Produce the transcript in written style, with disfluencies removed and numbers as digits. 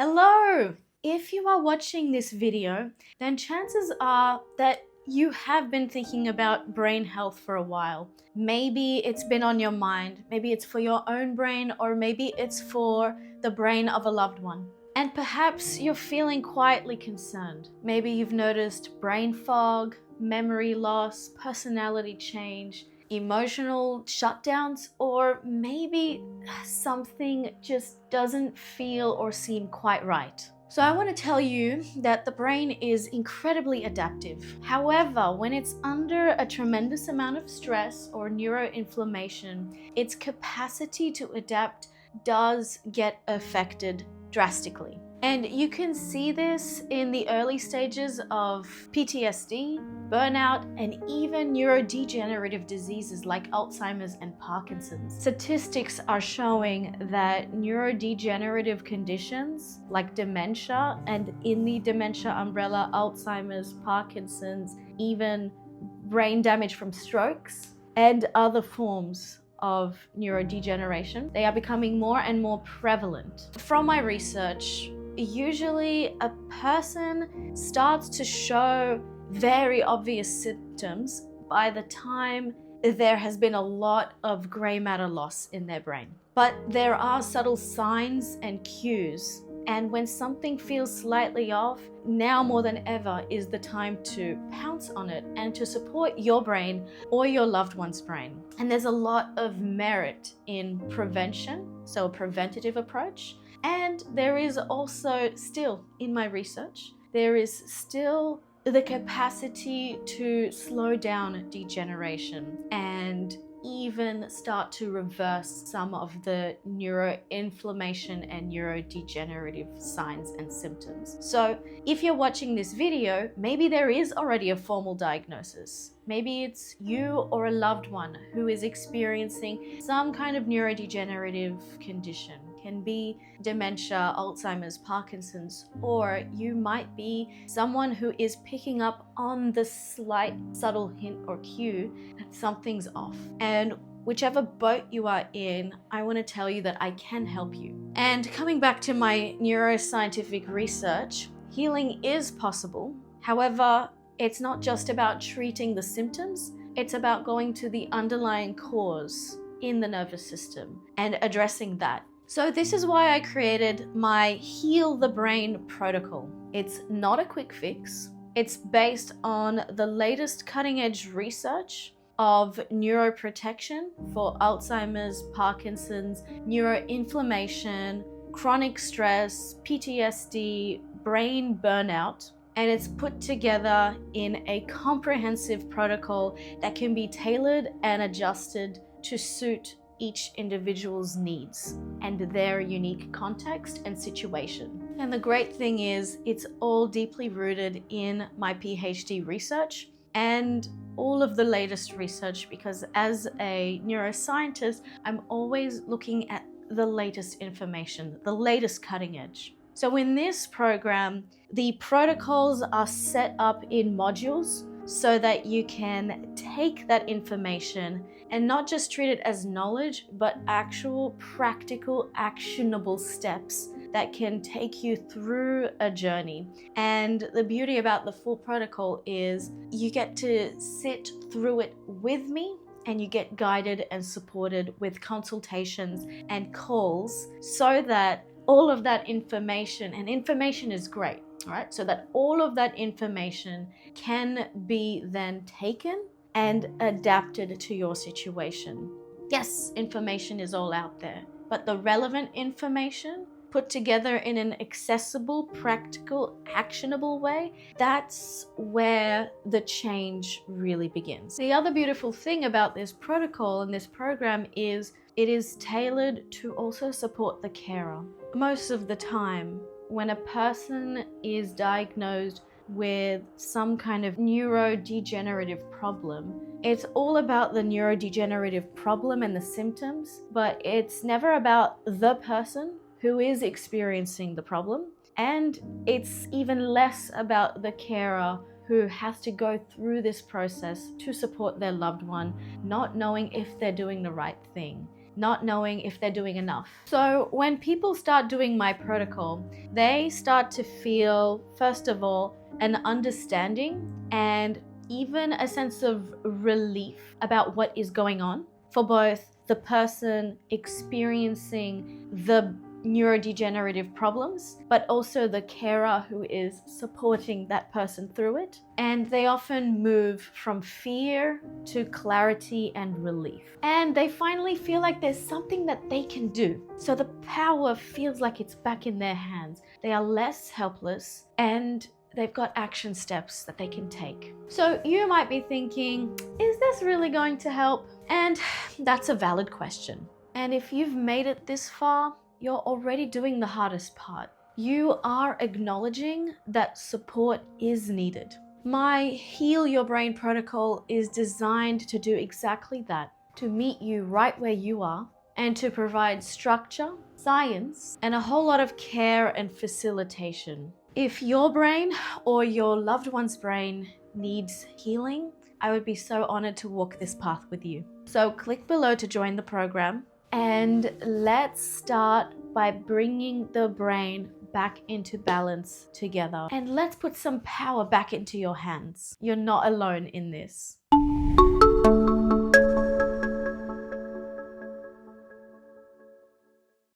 Hello! If you are watching this video, then chances are that you have been thinking about brain health for a while. Maybe it's been on your mind, maybe it's for your own brain, or maybe it's for the brain of a loved one. And perhaps you're feeling quietly concerned. Maybe you've noticed brain fog, memory loss, personality change, emotional shutdowns, or maybe something just doesn't feel or seem quite right. So I want to tell you that the brain is incredibly adaptive. However, when it's under a tremendous amount of stress or neuroinflammation, its capacity to adapt does get affected drastically. And you can see this in the early stages of PTSD, burnout, and even neurodegenerative diseases like Alzheimer's and Parkinson's. Statistics are showing that neurodegenerative conditions like dementia, and in the dementia umbrella, Alzheimer's, Parkinson's, even brain damage from strokes, and other forms of neurodegeneration, they are becoming more and more prevalent. From my research, usually a person starts to show very obvious symptoms by the time there has been a lot of gray matter loss in their brain. But there are subtle signs and cues, and when something feels slightly off, now more than ever is the time to pounce on it and to support your brain or your loved one's brain. And there's a lot of merit in prevention, so a preventative approach. And there is also still, in my research, there is still the capacity to slow down degeneration and even start to reverse some of the neuroinflammation and neurodegenerative signs and symptoms. So if you're watching this video, maybe there is already a formal diagnosis. Maybe it's you or a loved one who is experiencing some kind of neurodegenerative condition. Can be dementia, Alzheimer's, Parkinson's, or you might be someone who is picking up on the slight subtle hint or cue that something's off. And whichever boat you are in, I want to tell you that I can help you. And coming back to my neuroscientific research, healing is possible. However, it's not just about treating the symptoms, it's about going to the underlying cause in the nervous system and addressing that. So this is why I created my Heal the Brain protocol. It's not a quick fix. It's based on the latest cutting-edge research of neuroprotection for Alzheimer's, Parkinson's, neuroinflammation, chronic stress, PTSD, brain burnout, and it's put together in a comprehensive protocol that can be tailored and adjusted to suit each individual's needs and their unique context and situation. And the great thing is, it's all deeply rooted in my PhD research and all of the latest research, because as a neuroscientist, I'm always looking at the latest information, the latest cutting edge. So in this program, the protocols are set up in modules so that you can take that information and not just treat it as knowledge, but actual practical, actionable steps that can take you through a journey. And the beauty about the full protocol is you get to sit through it with me, and you get guided and supported with consultations and calls so that all of that information, and information is great, all right? So that all of that information can be then taken and adapted to your situation. Yes, information is all out there, but the relevant information put together in an accessible, practical, actionable way, that's where the change really begins. The other beautiful thing about this protocol and this program is it is tailored to also support the carer. Most of the time, when a person is diagnosed with some kind of neurodegenerative problem, it's all about the neurodegenerative problem and the symptoms, but it's never about the person who is experiencing the problem, and it's even less about the carer who has to go through this process to support their loved one, not knowing if they're doing the right thing. not knowing if they're doing enough. So when people start doing my protocol, they start to feel, first of all, an understanding and even a sense of relief about what is going on for both the person experiencing the neurodegenerative problems, but also the carer who is supporting that person through it. And they often move from fear to clarity and relief. And they finally feel like there's something that they can do. So the power feels like it's back in their hands. They are less helpless and they've got action steps that they can take. So you might be thinking, is this really going to help? And that's a valid question. And if you've made it this far, you're already doing the hardest part. You are acknowledging that support is needed. My Heal Your Brain protocol is designed to do exactly that, to meet you right where you are and to provide structure, science, and a whole lot of care and facilitation. If your brain or your loved one's brain needs healing, I would be so honored to walk this path with you. So click below to join the program. And let's start by bringing the brain back into balance together. And let's put some power back into your hands. You're not alone in this.